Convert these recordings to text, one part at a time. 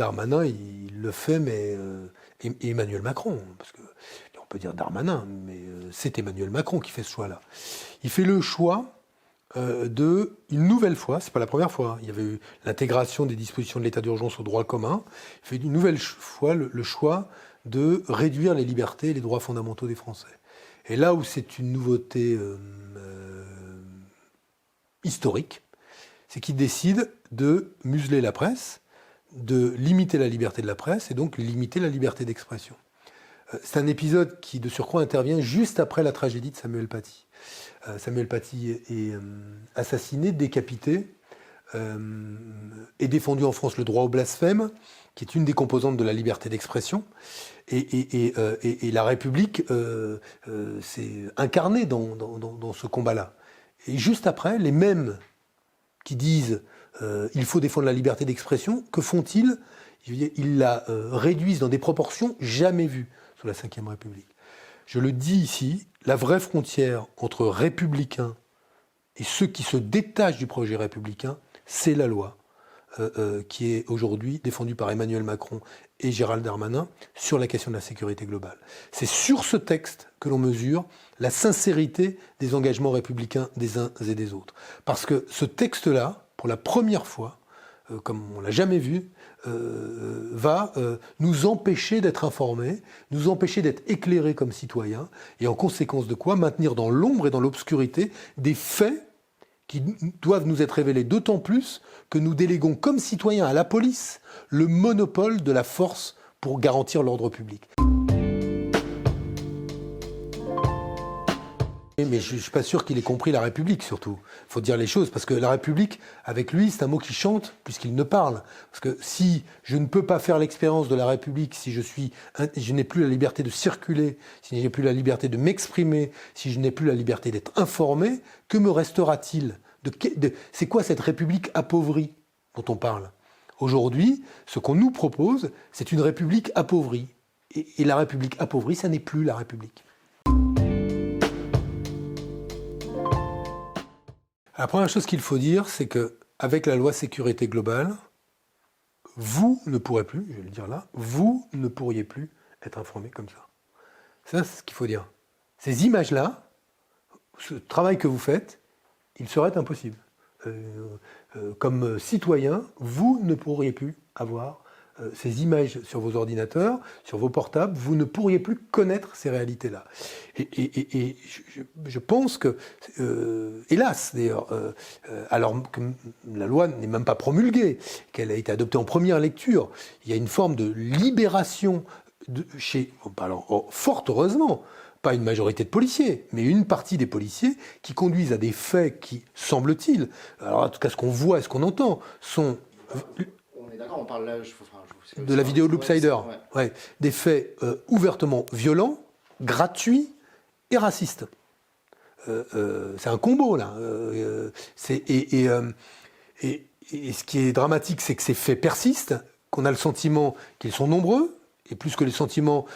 Darmanin, il le fait, mais et Emmanuel Macron, parce que on peut dire Darmanin, mais c'est Emmanuel Macron qui fait ce choix-là. Il fait le choix de, une nouvelle fois, c'est pas la première fois, il y avait eu l'intégration des dispositions de l'état d'urgence au droit commun, il fait une nouvelle fois le choix de réduire les libertés et les droits fondamentaux des Français. Et là où c'est une nouveauté historique, c'est qu'il décide de museler la presse, de limiter la liberté de la presse et donc limiter la liberté d'expression. C'est un épisode qui, de surcroît, intervient juste après la tragédie de Samuel Paty. Samuel Paty est assassiné, décapité, est défendu en France le droit au blasphème, qui est une des composantes de la liberté d'expression, et la République s'est incarnée dans ce combat-là. Et juste après, les mêmes qui disent il faut défendre la liberté d'expression, que font-ils? Ils la réduisent dans des proportions jamais vues sous la Ve République. Je le dis ici, la vraie frontière entre républicains et ceux qui se détachent du projet républicain, c'est la loi qui est aujourd'hui défendue par Emmanuel Macron et Gérald Darmanin sur la question de la sécurité globale. C'est sur ce texte que l'on mesure la sincérité des engagements républicains des uns et des autres. Parce que ce texte-là, pour la première fois, comme on ne l'a jamais vu, va nous empêcher d'être informés, nous empêcher d'être éclairés comme citoyens, et en conséquence de quoi maintenir dans l'ombre et dans l'obscurité des faits qui doivent nous être révélés d'autant plus que nous déléguons comme citoyens à la police le monopole de la force pour garantir l'ordre public. Mais je ne suis pas sûr qu'il ait compris la République, surtout. Il faut dire les choses, parce que la République, avec lui, c'est un mot qui chante, puisqu'il ne parle. Parce que si je ne peux pas faire l'expérience de la République, si je n'ai plus la liberté de circuler, si je n'ai plus la liberté de m'exprimer, si je n'ai plus la liberté d'être informé, que me restera-t-il? C'est quoi cette République appauvrie dont on parle? Aujourd'hui, ce qu'on nous propose, c'est une République appauvrie. Et la République appauvrie, ça n'est plus la République. La première chose qu'il faut dire, c'est qu'avec la loi sécurité globale, vous ne pourrez plus, je vais le dire là, vous ne pourriez plus être informé comme ça. Ça, c'est ce qu'il faut dire. Ces images-là, ce travail que vous faites, il serait impossible. Comme citoyen, vous ne pourriez plus avoir ces images sur vos ordinateurs, sur vos portables, vous ne pourriez plus connaître ces réalités-là. Et je pense que, hélas d'ailleurs, alors que la loi n'est même pas promulguée, qu'elle a été adoptée en première lecture, il y a une forme de libération fort heureusement, pas une majorité de policiers, mais une partie des policiers qui conduisent à des faits qui, semble-t-il, alors en tout cas ce qu'on voit et ce qu'on entend, sont... On est d'accord, on parle là... de la vidéo de Loopsider, ouais. Des faits ouvertement violents, gratuits et racistes. C'est un combo, là. Et ce qui est dramatique, c'est que ces faits persistent, qu'on a le sentiment qu'ils sont nombreux, et plus que les sentiments,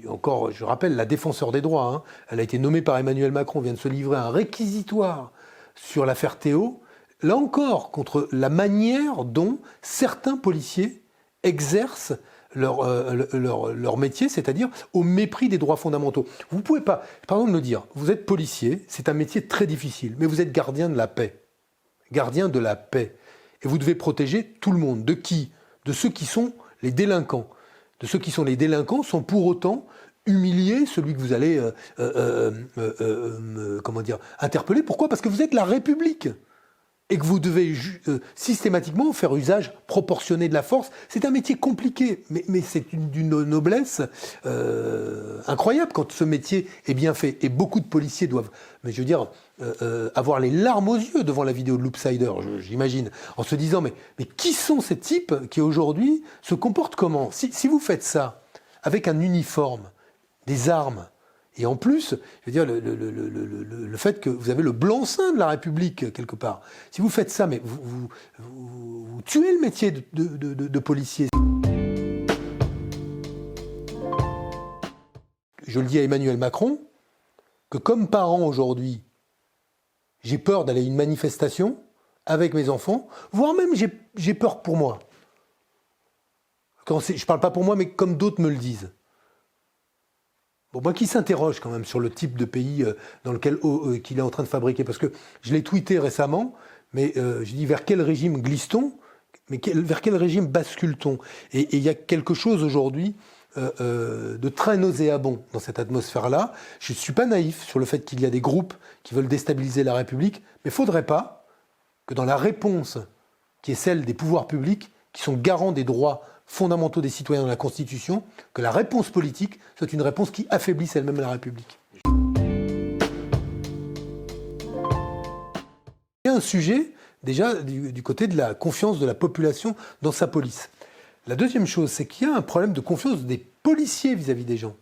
encore, je rappelle, la défenseur des droits, hein, elle a été nommée par Emmanuel Macron, vient de se livrer à un réquisitoire sur l'affaire Théo, là encore, contre la manière dont certains policiers exercent leur métier, c'est-à-dire au mépris des droits fondamentaux. Vous ne pouvez pas, pardon de le dire, vous êtes policier, c'est un métier très difficile, mais vous êtes gardien de la paix. Gardien de la paix. Et vous devez protéger tout le monde. De qui? De ceux qui sont les délinquants. De ceux qui sont les délinquants sans pour autant humilier celui que vous allez interpeller. Pourquoi? Parce que vous êtes la République et que vous devez systématiquement faire usage proportionné de la force. C'est un métier compliqué, mais c'est d'une noblesse incroyable quand ce métier est bien fait. Et beaucoup de policiers doivent, mais je veux dire, avoir les larmes aux yeux devant la vidéo de Loopsider, j'imagine, en se disant, mais qui sont ces types qui aujourd'hui se comportent comment? Si vous faites ça avec un uniforme, des armes, et en plus, je veux dire, le fait que vous avez le blanc-seing de la République, quelque part. Si vous faites ça, mais vous tuez le métier de policier. Je le dis à Emmanuel Macron, que comme parent aujourd'hui, j'ai peur d'aller à une manifestation avec mes enfants, voire même j'ai peur pour moi. je ne parle pas pour moi, mais comme d'autres me le disent. Bon, moi qui s'interroge quand même sur le type de pays dans lequel qu'il est en train de fabriquer, parce que je l'ai tweeté récemment, mais je dis vers quel régime glisse-t-on, mais vers quel régime bascule-t-on ? Et il y a quelque chose aujourd'hui de très nauséabond dans cette atmosphère-là. Je ne suis pas naïf sur le fait qu'il y a des groupes qui veulent déstabiliser la République, mais il ne faudrait pas que dans la réponse qui est celle des pouvoirs publics, qui sont garants des droits fondamentaux des citoyens dans la Constitution, que la réponse politique soit une réponse qui affaiblisse elle-même la République. Il y a un sujet, déjà, du côté de la confiance de la population dans sa police. La deuxième chose, c'est qu'il y a un problème de confiance des policiers vis-à-vis des gens.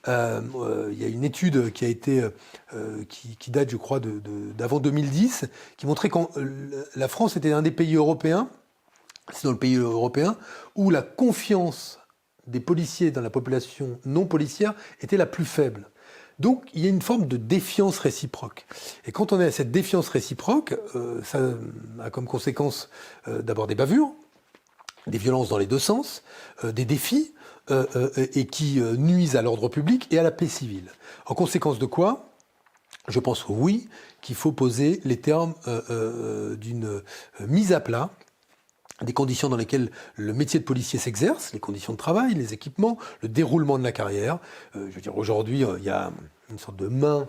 Il y a une étude qui a été, qui date, je crois, d'avant 2010, qui montrait que la France était un des pays européens, c'est dans le pays européen, où la confiance des policiers dans la population non policière était la plus faible. Donc il y a une forme de défiance réciproque. Et quand on est à cette défiance réciproque, ça a comme conséquence d'abord des bavures, des violences dans les deux sens, des défis, et qui nuisent à l'ordre public et à la paix civile. En conséquence de quoi ? Je pense oui, qu'il faut poser les termes d'une mise à plat des conditions dans lesquelles le métier de policier s'exerce, les conditions de travail, les équipements, le déroulement de la carrière. Je veux dire, aujourd'hui, il y a une sorte de main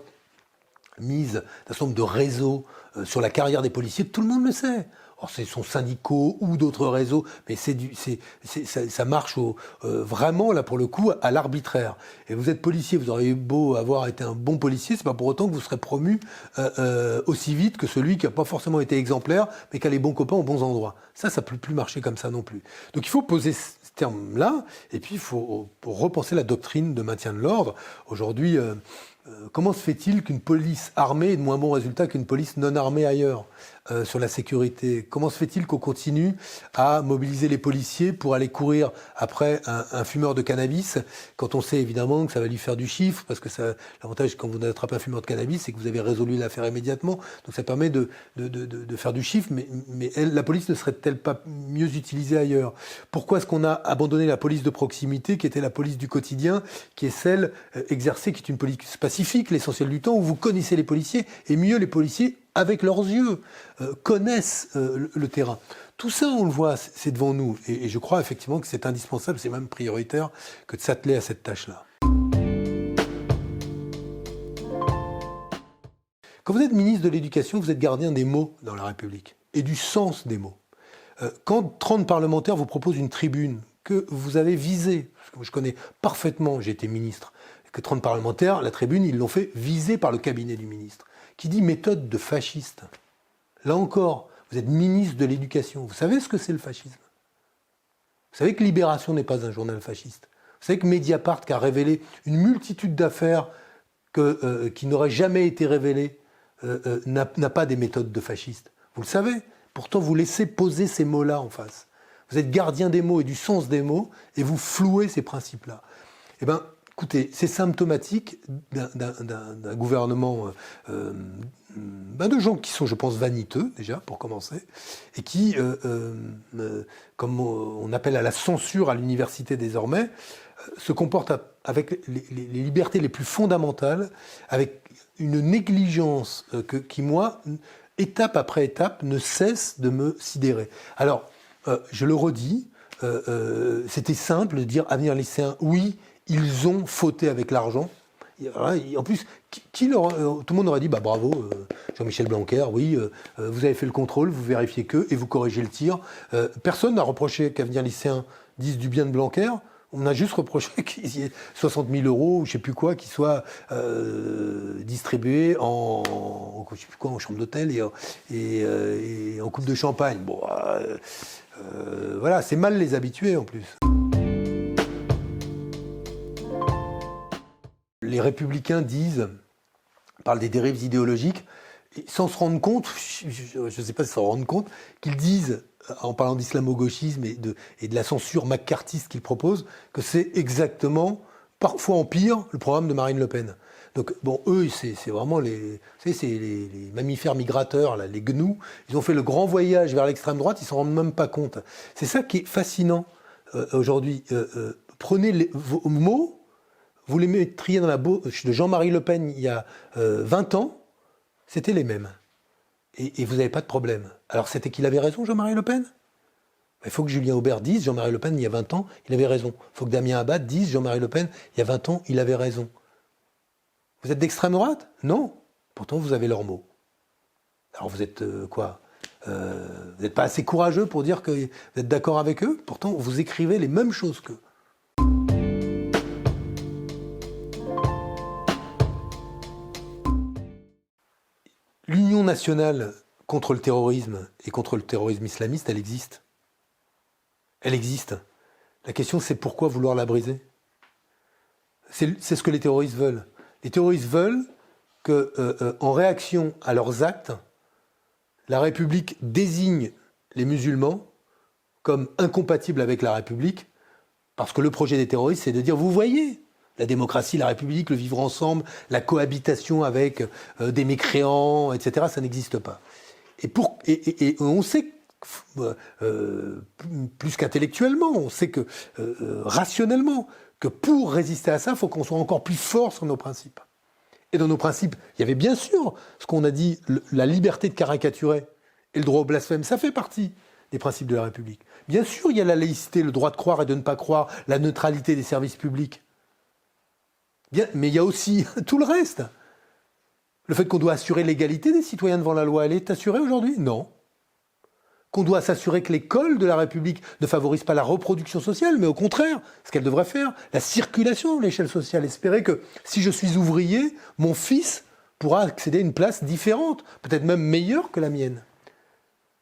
mise d'un certain nombre de réseaux sur la carrière des policiers, tout le monde le sait. Or, ce sont syndicaux ou d'autres réseaux, mais ça marche vraiment, là, pour le coup, à l'arbitraire. Et vous êtes policier, vous auriez beau avoir été un bon policier, c'est pas pour autant que vous serez promu aussi vite que celui qui n'a pas forcément été exemplaire, mais qui a les bons copains aux bons endroits. Ça peut plus marcher comme ça non plus. Donc il faut poser ce terme-là, et puis il faut repenser la doctrine de maintien de l'ordre. Aujourd'hui, comment se fait-il qu'une police armée ait de moins bons résultats qu'une police non armée ailleurs sur la sécurité ? Comment se fait-il qu'on continue à mobiliser les policiers pour aller courir après un fumeur de cannabis, quand on sait évidemment que ça va lui faire du chiffre, parce que l'avantage quand vous attrapez un fumeur de cannabis, c'est que vous avez résolu l'affaire immédiatement, donc ça permet de faire du chiffre, mais la police ne serait-elle pas mieux utilisée ailleurs ? Pourquoi est-ce qu'on a abandonné la police de proximité, qui était la police du quotidien, qui est celle exercée, qui est une police pacifique l'essentiel du temps, où vous connaissez les policiers, et mieux les policiers, avec leurs yeux, connaissent le terrain. Tout ça, on le voit, c'est devant nous. Et je crois effectivement que c'est indispensable, c'est même prioritaire, que de s'atteler à cette tâche-là. Quand vous êtes ministre de l'Éducation, vous êtes gardien des mots dans la République, et du sens des mots. Quand 30 parlementaires vous proposent une tribune que vous avez visée, parce que je connais parfaitement, j'ai été ministre, que 30 parlementaires, la tribune, ils l'ont fait visée par le cabinet du ministre, qui dit méthode de fasciste. Là encore, vous êtes ministre de l'Éducation. Vous savez ce que c'est le fascisme ? Vous savez que Libération n'est pas un journal fasciste. Vous savez que Mediapart, qui a révélé une multitude d'affaires qui n'auraient jamais été révélées, n'a pas des méthodes de fascistes. Vous le savez. Pourtant, vous laissez poser ces mots-là en face. Vous êtes gardien des mots et du sens des mots, et vous flouez ces principes-là. Eh bien, écoutez, c'est symptomatique d'un gouvernement de gens qui sont, je pense, vaniteux, déjà, pour commencer, et qui, comme on appelle à la censure à l'université désormais, se comportent avec les libertés les plus fondamentales, avec une négligence qui, moi, étape après étape, ne cesse de me sidérer. Alors, je le redis, c'était simple de dire Avenir lycéen, oui, ils ont fauté avec l'argent. En plus, tout le monde aurait dit bravo, Jean-Michel Blanquer, oui, vous avez fait le contrôle, vous vérifiez et vous corrigez le tir. Personne n'a reproché qu'Avenir lycéen dise du bien de Blanquer. On a juste reproché qu'il y ait 60 000 euros ou je ne sais plus quoi qui soient distribués en chambre d'hôtel et en coupe de champagne. Bon, voilà, c'est mal les habitués en plus. Les Républicains parlent des dérives idéologiques, et sans se rendre compte, je ne sais pas si s'en rendent compte, qu'ils disent, en parlant d'islamo-gauchisme et de la censure macartiste qu'ils proposent, que c'est exactement, parfois en pire, le programme de Marine Le Pen. Donc, bon, eux, c'est vraiment les mammifères migrateurs, là, les gnous. Ils ont fait le grand voyage vers l'extrême droite, ils ne s'en rendent même pas compte. C'est ça qui est fascinant aujourd'hui, prenez vos mots, vous les mettriez dans la bouche de Jean-Marie Le Pen il y a 20 ans, c'était les mêmes. Et vous n'avez pas de problème. Alors c'était qu'il avait raison, Jean-Marie Le Pen ? Il faut que Julien Aubert dise, Jean-Marie Le Pen, il y a 20 ans, il avait raison. Il faut que Damien Abad dise, Jean-Marie Le Pen, il y a 20 ans, il avait raison. Vous êtes d'extrême droite ? Non. Pourtant, vous avez leurs mots. Alors vous êtes quoi ? Vous n'êtes pas assez courageux pour dire que vous êtes d'accord avec eux ? Pourtant, vous écrivez les mêmes choses qu'eux. L'Union nationale contre le terrorisme et contre le terrorisme islamiste, elle existe. Elle existe. La question, c'est pourquoi vouloir la briser ? C'est ce que les terroristes veulent. Les terroristes veulent que, en réaction à leurs actes, la République désigne les musulmans comme incompatibles avec la République, parce que le projet des terroristes, c'est de dire, vous voyez, la démocratie, la République, le vivre ensemble, la cohabitation avec des mécréants, etc., ça n'existe pas. Et on sait, plus qu'intellectuellement, on sait que rationnellement, que pour résister à ça, il faut qu'on soit encore plus fort sur nos principes. Et dans nos principes, il y avait bien sûr ce qu'on a dit, la liberté de caricaturer et le droit au blasphème, ça fait partie des principes de la République. Bien sûr, il y a la laïcité, le droit de croire et de ne pas croire, la neutralité des services publics. Bien, mais il y a aussi tout le reste. Le fait qu'on doit assurer l'égalité des citoyens devant la loi, elle est assurée aujourd'hui ? Non. Qu'on doit s'assurer que l'école de la République ne favorise pas la reproduction sociale, mais au contraire, ce qu'elle devrait faire, la circulation de l'échelle sociale. Espérer que si je suis ouvrier, mon fils pourra accéder à une place différente, peut-être même meilleure que la mienne.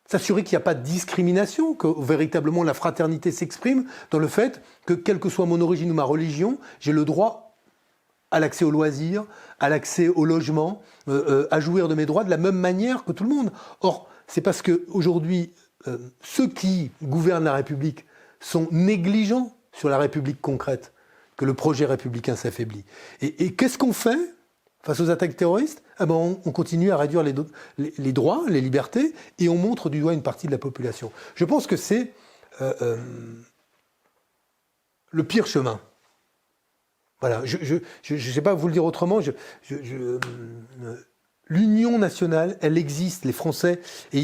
S'assurer qu'il n'y a pas de discrimination, que véritablement la fraternité s'exprime dans le fait que, quelle que soit mon origine ou ma religion, j'ai le droit à l'accès aux loisirs, à l'accès au logement, à jouir de mes droits de la même manière que tout le monde. Or, c'est parce qu'aujourd'hui, ceux qui gouvernent la République sont négligents sur la République concrète que le projet républicain s'affaiblit. Et qu'est-ce qu'on fait face aux attaques terroristes ? On continue à réduire les droits, les libertés, et on montre du doigt une partie de la population. Je pense que c'est le pire chemin. Voilà, je ne sais pas vous le dire autrement. L'Union nationale, elle existe. Les Français, et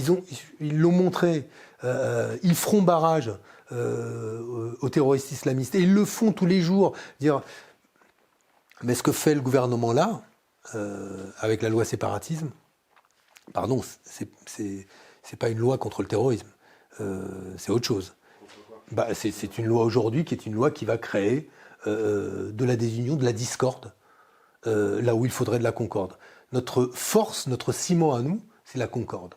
ils l'ont montré, ils feront barrage aux terroristes islamistes. Et ils le font tous les jours. Mais ce que fait le gouvernement là, avec la loi séparatisme, pardon, c'est pas une loi contre le terrorisme. C'est autre chose. C'est une loi aujourd'hui qui est une loi qui va créer de la désunion, de la discorde, là où il faudrait de la concorde. Notre force, notre ciment à nous, c'est la concorde.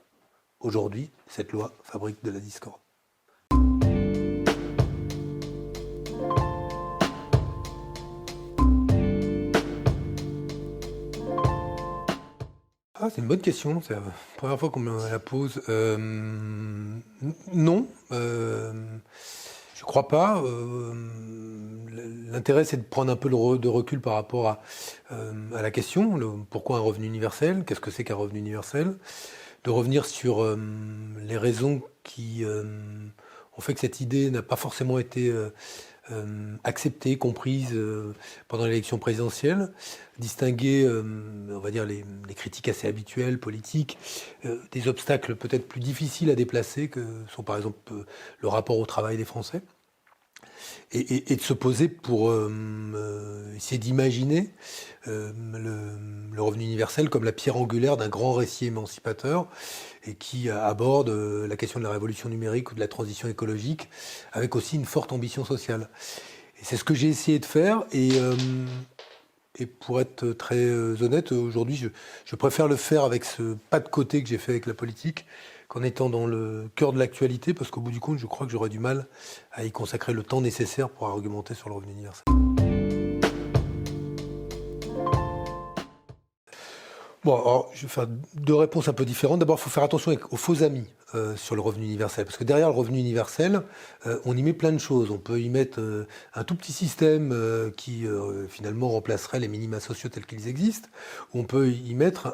Aujourd'hui, cette loi fabrique de la discorde. C'est une bonne question, c'est la première fois qu'on me la pose. Non, je crois pas. L'intérêt, c'est de prendre un peu de recul par rapport à la question, pourquoi un revenu universel, qu'est-ce que c'est qu'un revenu universel, de revenir sur les raisons qui ont fait que cette idée n'a pas forcément été acceptée, comprise pendant l'élection présidentielle, distinguer, on va dire, les critiques assez habituelles, politiques, des obstacles peut-être plus difficiles à déplacer, que sont par exemple le rapport au travail des Français, et de se poser pour essayer d'imaginer le revenu universel comme la pierre angulaire d'un grand récit émancipateur et qui aborde la question de la révolution numérique ou de la transition écologique avec aussi une forte ambition sociale. Et c'est ce que j'ai essayé de faire et pour être très honnête, aujourd'hui, je préfère le faire avec ce pas de côté que j'ai fait avec la politique qu'en étant dans le cœur de l'actualité, parce qu'au bout du compte, je crois que j'aurais du mal à y consacrer le temps nécessaire pour argumenter sur le revenu universel. Bon, alors, je vais faire deux réponses un peu différentes. D'abord, il faut faire attention aux faux amis. sur le revenu universel. Parce que derrière le revenu universel, on y met plein de choses. On peut y mettre un tout petit système qui finalement remplacerait les minima sociaux tels qu'ils existent. On peut y mettre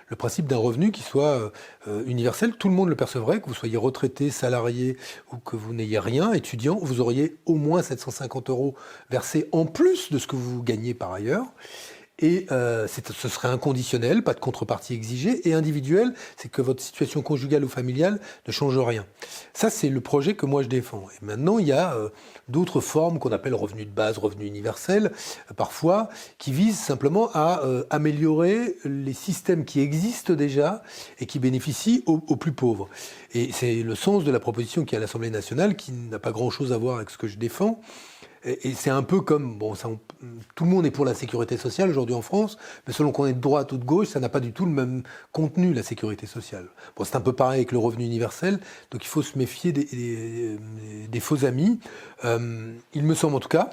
le principe d'un revenu qui soit universel. Tout le monde le percevrait, que vous soyez retraité, salarié ou que vous n'ayez rien, étudiant, vous auriez au moins 750 € versés en plus de ce que vous gagnez par ailleurs. Et ce serait inconditionnel, pas de contrepartie exigée, et individuel, c'est que votre situation conjugale ou familiale ne change rien. Ça, c'est le projet que moi je défends. Et maintenant, il y a d'autres formes qu'on appelle revenu de base, revenu universel, parfois, qui visent simplement à améliorer les systèmes qui existent déjà et qui bénéficient aux plus pauvres. Et c'est le sens de la proposition qui est à l'Assemblée nationale, qui n'a pas grand-chose à voir avec ce que je défends. Et c'est un peu comme, tout le monde est pour la sécurité sociale aujourd'hui en France, mais selon qu'on est de droite ou de gauche, ça n'a pas du tout le même contenu, la sécurité sociale. Bon, c'est un peu pareil avec le revenu universel, donc il faut se méfier des faux amis. Il me semble en tout cas,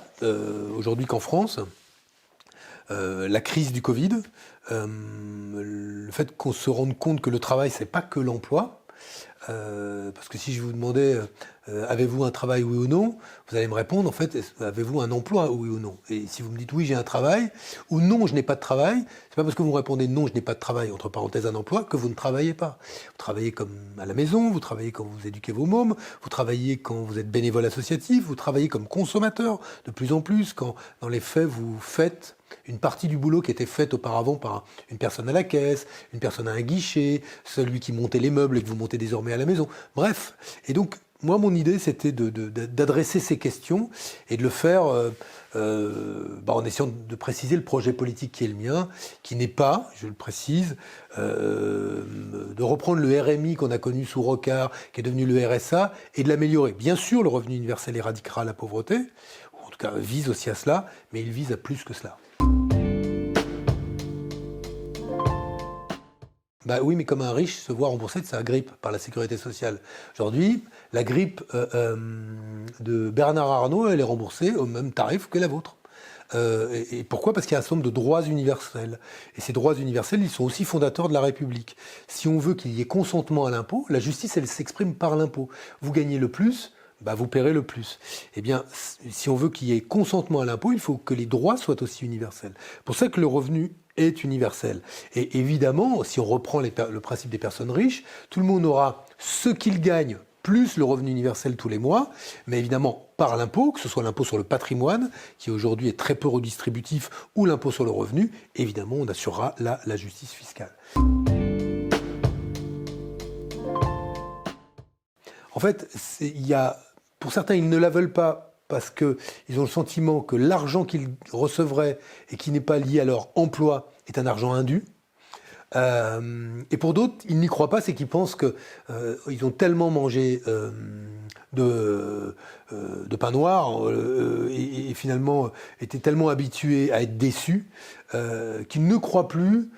aujourd'hui qu'en France, la crise du Covid, le fait qu'on se rende compte que le travail, c'est pas que l'emploi, parce que si je vous demandais avez-vous un travail oui ou non, vous allez me répondre en fait avez-vous un emploi oui ou non. Et si vous me dites oui j'ai un travail ou non je n'ai pas de travail, c'est pas parce que vous me répondez non je n'ai pas de travail entre parenthèses un emploi que vous ne travaillez pas. Vous travaillez comme à la maison, vous travaillez quand vous éduquez vos mômes, vous travaillez quand vous êtes bénévole associatif, vous travaillez comme consommateur de plus en plus quand dans les faits vous faites une partie du boulot qui était faite auparavant par une personne à la caisse, une personne à un guichet, celui qui montait les meubles et que vous montez désormais à la maison. Bref, et donc moi mon idée c'était d'adresser ces questions et de le faire en essayant de préciser le projet politique qui est le mien, qui n'est pas, je le précise, de reprendre le RMI qu'on a connu sous Rocard, qui est devenu le RSA, et de l'améliorer. Bien sûr, le revenu universel éradiquera la pauvreté, ou en tout cas vise aussi à cela, mais il vise à plus que cela. Bah oui, mais comme un riche se voit remboursé de sa grippe par la sécurité sociale. Aujourd'hui, la grippe de Bernard Arnault, elle est remboursée au même tarif que la vôtre. Et pourquoi ? Parce qu'il y a un certain nombre de droits universels. Et ces droits universels, ils sont aussi fondateurs de la République. Si on veut qu'il y ait consentement à l'impôt, la justice, elle s'exprime par l'impôt. Vous gagnez le plus, vous paierez le plus. Eh bien, si on veut qu'il y ait consentement à l'impôt, il faut que les droits soient aussi universels. C'est pour ça que le revenu est universel. Et évidemment, si on reprend le principe des personnes riches, tout le monde aura ce qu'il gagne plus le revenu universel tous les mois, mais évidemment par l'impôt, que ce soit l'impôt sur le patrimoine, qui aujourd'hui est très peu redistributif, ou l'impôt sur le revenu, évidemment on assurera la justice fiscale. En fait, pour certains, ils ne la veulent pas parce qu'ils ont le sentiment que l'argent qu'ils recevraient et qui n'est pas lié à leur emploi est un argent indu. Et pour d'autres, ils n'y croient pas, c'est qu'ils pensent qu'ils ont tellement mangé de pain noir et finalement étaient tellement habitués à être déçus qu'ils ne croient plus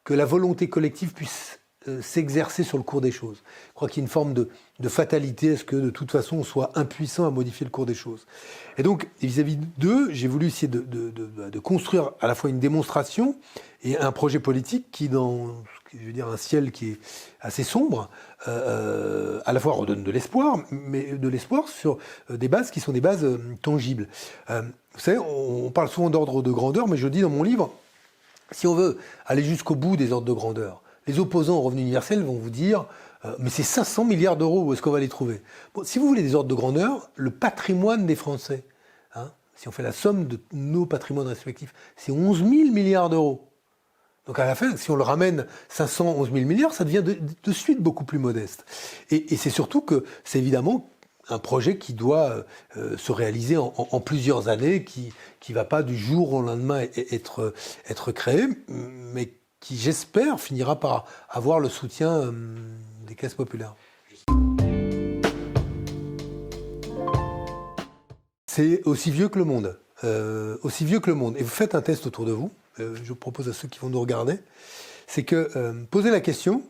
que la volonté collective puisse s'exercer sur le cours des choses. Je crois qu'il y a une forme de fatalité à ce que de toute façon on soit impuissant à modifier le cours des choses. Et donc vis-à-vis d'eux, j'ai voulu essayer de construire à la fois une démonstration et un projet politique qui, dans un ciel qui est assez sombre, à la fois redonne de l'espoir, mais de l'espoir sur des bases qui sont des bases tangibles. Vous savez, on parle souvent d'ordre de grandeur, mais je dis dans mon livre, si on veut aller jusqu'au bout des ordres de grandeur, les opposants au revenu universel vont vous dire mais c'est 500 milliards d'euros, où est-ce qu'on va les trouver ? Bon, si vous voulez des ordres de grandeur, le patrimoine des Français, si on fait la somme de nos patrimoines respectifs, c'est 11 000 milliards d'euros. Donc à la fin, si on le ramène 511 000 milliards, ça devient de suite beaucoup plus modeste. Et c'est surtout que c'est évidemment un projet qui doit se réaliser en plusieurs années, qui ne va pas du jour au lendemain être créé, mais qui, j'espère, finira par avoir le soutien des classes populaires. C'est aussi vieux que le monde. Aussi vieux que le monde. Et vous faites un test autour de vous, je propose à ceux qui vont nous regarder, c'est que posez la question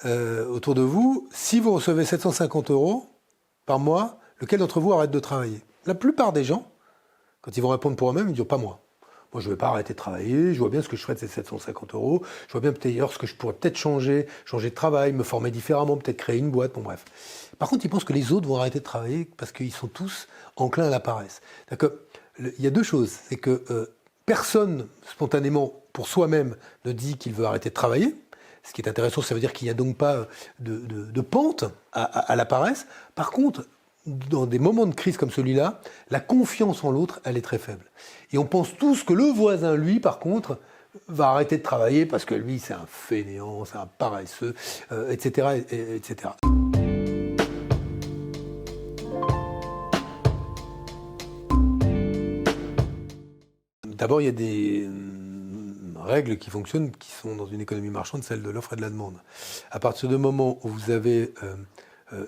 autour de vous, si vous recevez 750 € par mois, lequel d'entre vous arrête de travailler ? La plupart des gens, quand ils vont répondre pour eux-mêmes, ils disent « pas moi ». moi, je ne vais pas arrêter de travailler, je vois bien ce que je ferais de ces 750 €, je vois bien d'ailleurs ce que je pourrais peut-être changer de travail, me former différemment, peut-être créer une boîte, bon bref. Par contre, ils pensent que les autres vont arrêter de travailler parce qu'ils sont tous enclins à la paresse. C'est-à-dire il y a deux choses, c'est que personne, spontanément, pour soi-même, ne dit qu'il veut arrêter de travailler. Ce qui est intéressant, ça veut dire qu'il n'y a donc pas de pente à la paresse. Par contre, dans des moments de crise comme celui-là, la confiance en l'autre, elle est très faible. Et on pense tous que le voisin, lui, par contre, va arrêter de travailler parce que lui, c'est un fainéant, c'est un paresseux, etc., etc. D'abord, il y a des règles qui fonctionnent, qui sont dans une économie marchande, celle de l'offre et de la demande. À partir du moment où vous avez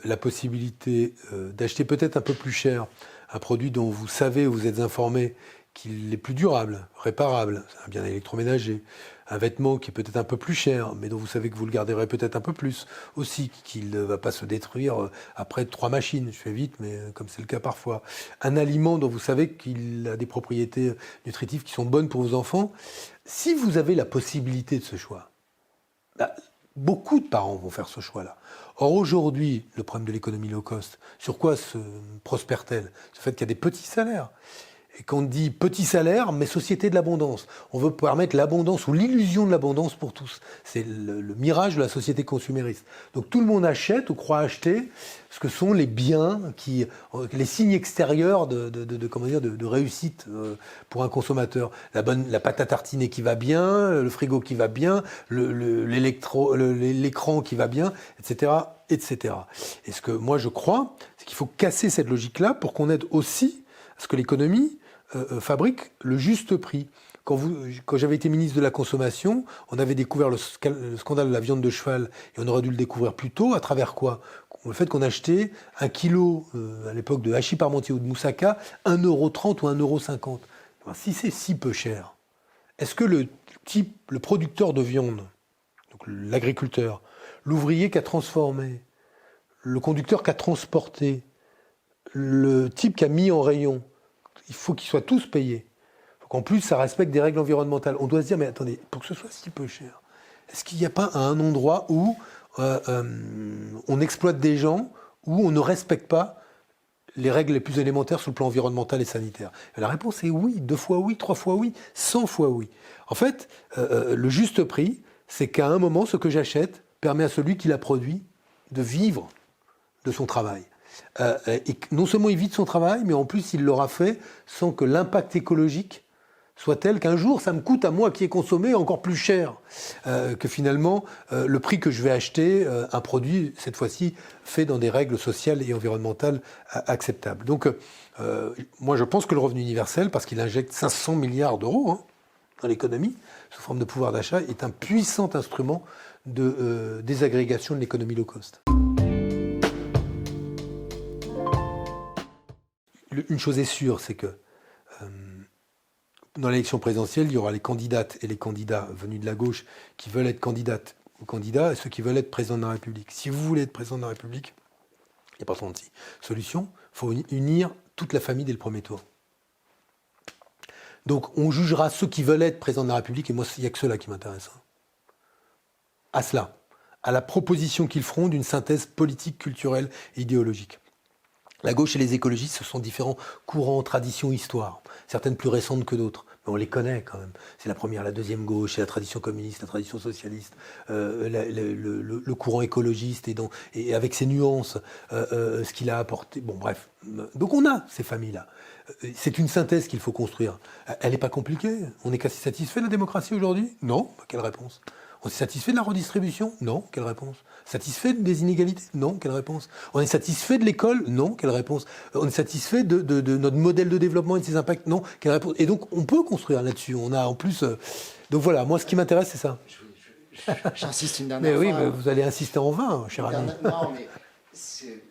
la possibilité d'acheter peut-être un peu plus cher un produit dont vous savez, vous êtes informé qu'il est plus durable, réparable, un bien électroménager, un vêtement qui est peut-être un peu plus cher, mais dont vous savez que vous le garderez peut-être un peu plus, aussi qu'il ne va pas se détruire après 3 machines, je fais vite, mais comme c'est le cas parfois. Un aliment dont vous savez qu'il a des propriétés nutritives qui sont bonnes pour vos enfants. Si vous avez la possibilité de ce choix, beaucoup de parents vont faire ce choix-là. Or aujourd'hui, le problème de l'économie low cost, sur quoi se prospère-t-elle ? Le fait qu'il y a des petits salaires. Et qu'on dit petit salaire, mais société de l'abondance. On veut permettre l'abondance ou l'illusion de l'abondance pour tous. C'est le mirage de la société consumériste. Donc tout le monde achète ou croit acheter ce que sont les biens, les signes extérieurs de réussite pour un consommateur. La pâte à tartiner qui va bien, le frigo qui va bien, l'écran qui va bien, etc., etc. Et ce que moi je crois, c'est qu'il faut casser cette logique-là pour qu'on aide aussi à ce que l'économie fabrique le juste prix. Quand j'avais été ministre de la Consommation, on avait découvert le scandale de la viande de cheval, et on aurait dû le découvrir plus tôt, à travers quoi ? Le fait qu'on achetait un kilo, à l'époque de hachis parmentier ou de moussaka, 1,30 € ou 1,50 €. Si c'est si peu cher, est-ce que le producteur de viande, donc l'agriculteur, l'ouvrier qui a transformé, le conducteur qui a transporté, le type qui a mis en rayon, il faut qu'ils soient tous payés. Il faut qu'en plus, ça respecte des règles environnementales. On doit se dire, mais attendez, pour que ce soit si peu cher, est-ce qu'il n'y a pas un endroit où on exploite des gens, où on ne respecte pas les règles les plus élémentaires sur le plan environnemental et sanitaire ? Et la réponse est oui, 2 fois oui, 3 fois oui, 100 fois oui. En fait, le juste prix, c'est qu'à un moment, ce que j'achète permet à celui qui l'a produit de vivre de son travail. Et non seulement il vit de son travail, mais en plus il l'aura fait sans que l'impact écologique soit tel qu'un jour ça me coûte à moi qui ai consommé encore plus cher que finalement le prix que je vais acheter un produit, cette fois-ci, fait dans des règles sociales et environnementales acceptables. Donc moi je pense que le revenu universel, parce qu'il injecte 500 milliards d'euros dans l'économie, sous forme de pouvoir d'achat, est un puissant instrument de désagrégation de l'économie low cost. Une chose est sûre, c'est que dans l'élection présidentielle, il y aura les candidates et les candidats venus de la gauche qui veulent être candidates ou candidats et ceux qui veulent être président de la République. Si vous voulez être président de la République, il n'y a pas 36 solutions. Il faut unir toute la famille dès le premier tour. Donc on jugera ceux qui veulent être président de la République, et moi, il n'y a que ceux-là qui m'intéressent. À cela, à la proposition qu'ils feront d'une synthèse politique, culturelle et idéologique. La gauche et les écologistes, ce sont différents courants, traditions, histoires, certaines plus récentes que d'autres, mais on les connaît quand même. C'est la première, la deuxième gauche, c'est la tradition communiste, la tradition socialiste, le courant écologiste, et avec ses nuances, ce qu'il a apporté. Bon, bref. Donc on a ces familles-là. C'est une synthèse qu'il faut construire. Elle n'est pas compliquée. On est quasi satisfait de la démocratie aujourd'hui ? Non. Quelle réponse ? On est satisfait de la redistribution ? Non. Quelle réponse ? Satisfait des inégalités ? Non. Quelle réponse ? On est satisfait de l'école ? Non. Quelle réponse ? On est satisfait de notre modèle de développement et de ses impacts ? Non. Quelle réponse ? Et donc, on peut construire là-dessus. On a en plus... Donc voilà, moi, ce qui m'intéresse, c'est ça. J'insiste une dernière fois. Mais oui, vous allez insister en vain, cher ami. Non, mais c'est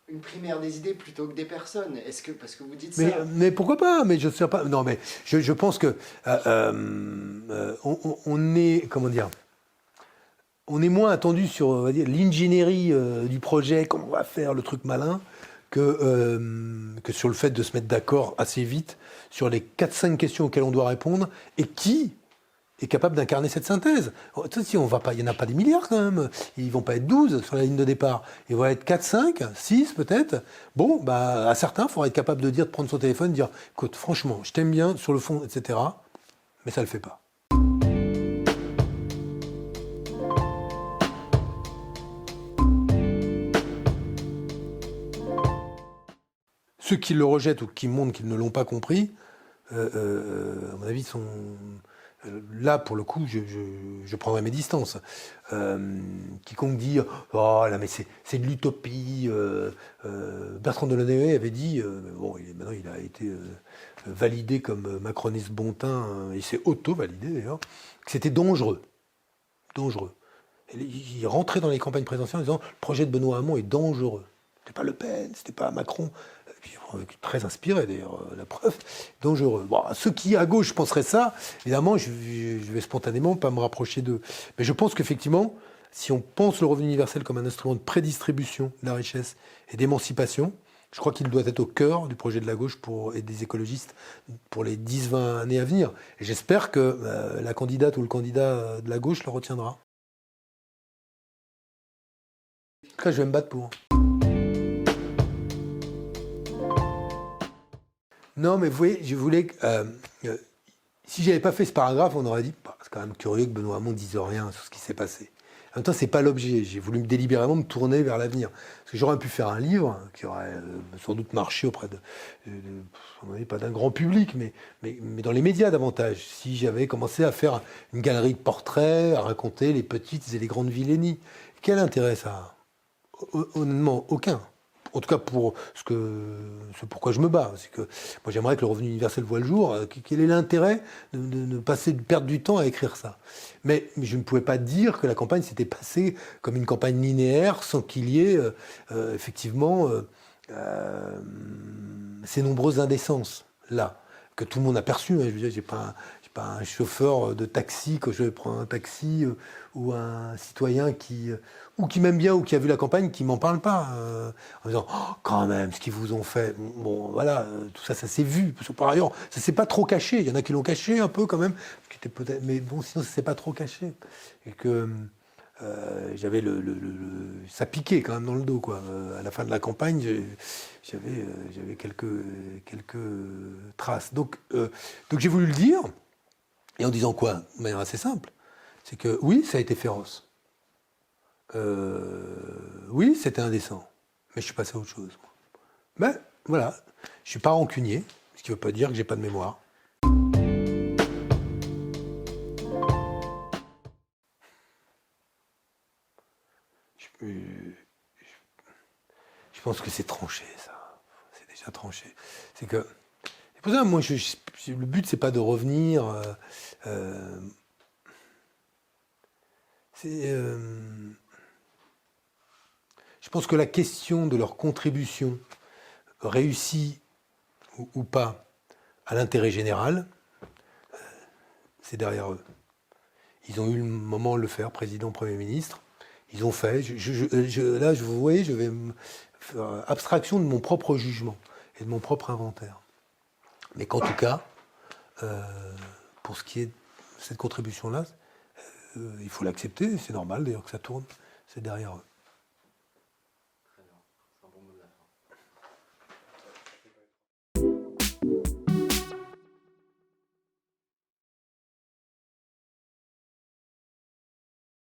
une primaire des idées plutôt que des personnes. Est-ce que, parce que vous dites ça... Mais pourquoi pas ? Mais je ne sais pas... Non, mais je pense que... on est... Comment dire ? On est moins attendu sur, on va dire, l'ingénierie du projet, comment on va faire le truc malin, que sur le fait de se mettre d'accord assez vite sur les 4-5 questions auxquelles on doit répondre et qui est capable d'incarner cette synthèse. Si on va pas, il n'y en a pas des milliards quand même. Ils vont pas être 12 sur la ligne de départ. Ils vont être 4, 5, 6 peut-être. Bon, à certains, il faudra être capable de prendre son téléphone, dire, écoute, franchement, je t'aime bien sur le fond, etc. Mais ça le fait pas. Ceux qui le rejettent ou qui montrent qu'ils ne l'ont pas compris, à mon avis, sont... Là, pour le coup, je prendrai mes distances. Quiconque dit « Oh là, mais c'est de l'utopie ». Bertrand Delanoë avait dit, maintenant il a été validé comme macroniste bon teint, il s'est auto-validé d'ailleurs, que c'était dangereux. Dangereux. Et il rentrait dans les campagnes présidentielles en disant « Le projet de Benoît Hamon est dangereux ». C'était pas Le Pen, c'était pas Macron. Très inspiré d'ailleurs, la preuve, dangereux. Bon, ceux qui à gauche penseraient ça, évidemment, je vais spontanément pas me rapprocher d'eux. Mais je pense qu'effectivement, si on pense le revenu universel comme un instrument de prédistribution de la richesse et d'émancipation, je crois qu'il doit être au cœur du projet de la gauche et des écologistes pour les 10-20 années à venir. Et j'espère que la candidate ou le candidat de la gauche le retiendra. En tout cas, je vais me battre pour. Non, mais vous voyez, je voulais si j'avais pas fait ce paragraphe, on aurait dit c'est quand même curieux que Benoît Hamon dise rien sur ce qui s'est passé. En même temps, c'est pas l'objet. J'ai voulu délibérément me tourner vers l'avenir. Parce que j'aurais pu faire un livre qui aurait sans doute marché auprès pas d'un grand public, mais dans les médias davantage. Si j'avais commencé à faire une galerie de portraits, à raconter les petites et les grandes vilainies. Quel intérêt ça a ? Honnêtement, aucun. En tout cas, pour ce pourquoi je me bats. C'est que moi, j'aimerais que le revenu universel voie le jour. Quel est l'intérêt de perdre du temps à écrire ça ? Mais je ne pouvais pas dire que la campagne s'était passée comme une campagne linéaire sans qu'il y ait effectivement ces nombreuses indécences là que tout le monde a perçues. Je veux dire, j'ai pas un chauffeur de taxi quand je prends un taxi ou un citoyen qui m'aime bien ou qui a vu la campagne qui m'en parle pas en disant oh, quand même ce qu'ils vous ont fait, bon voilà, tout ça s'est vu. Parce que par ailleurs ça s'est pas trop caché, il y en a qui l'ont caché un peu quand même, qui était peut-être, mais bon sinon ça s'est pas trop caché et que j'avais ça piquait quand même dans le dos quoi. À la fin de la campagne j'avais quelques traces, donc j'ai voulu le dire. Et en disant quoi ? De manière assez simple. C'est que oui, ça a été féroce. Oui, c'était indécent. Mais je suis passé à autre chose. Mais voilà, je suis pas rancunier, ce qui ne veut pas dire que j'ai pas de mémoire. Je pense que c'est tranché, ça. C'est déjà tranché. C'est que... C'est pour ça, moi, le but, c'est pas de revenir... je pense que la question de leur contribution, réussie ou pas, à l'intérêt général, c'est derrière eux. Ils ont eu le moment de le faire, président, Premier ministre. Ils ont fait. Là, vous voyez, je vais faire abstraction de mon propre jugement et de mon propre inventaire. Mais qu'en tout cas, pour ce qui est de cette contribution-là, il faut l'accepter, c'est normal d'ailleurs que ça tourne, c'est derrière eux.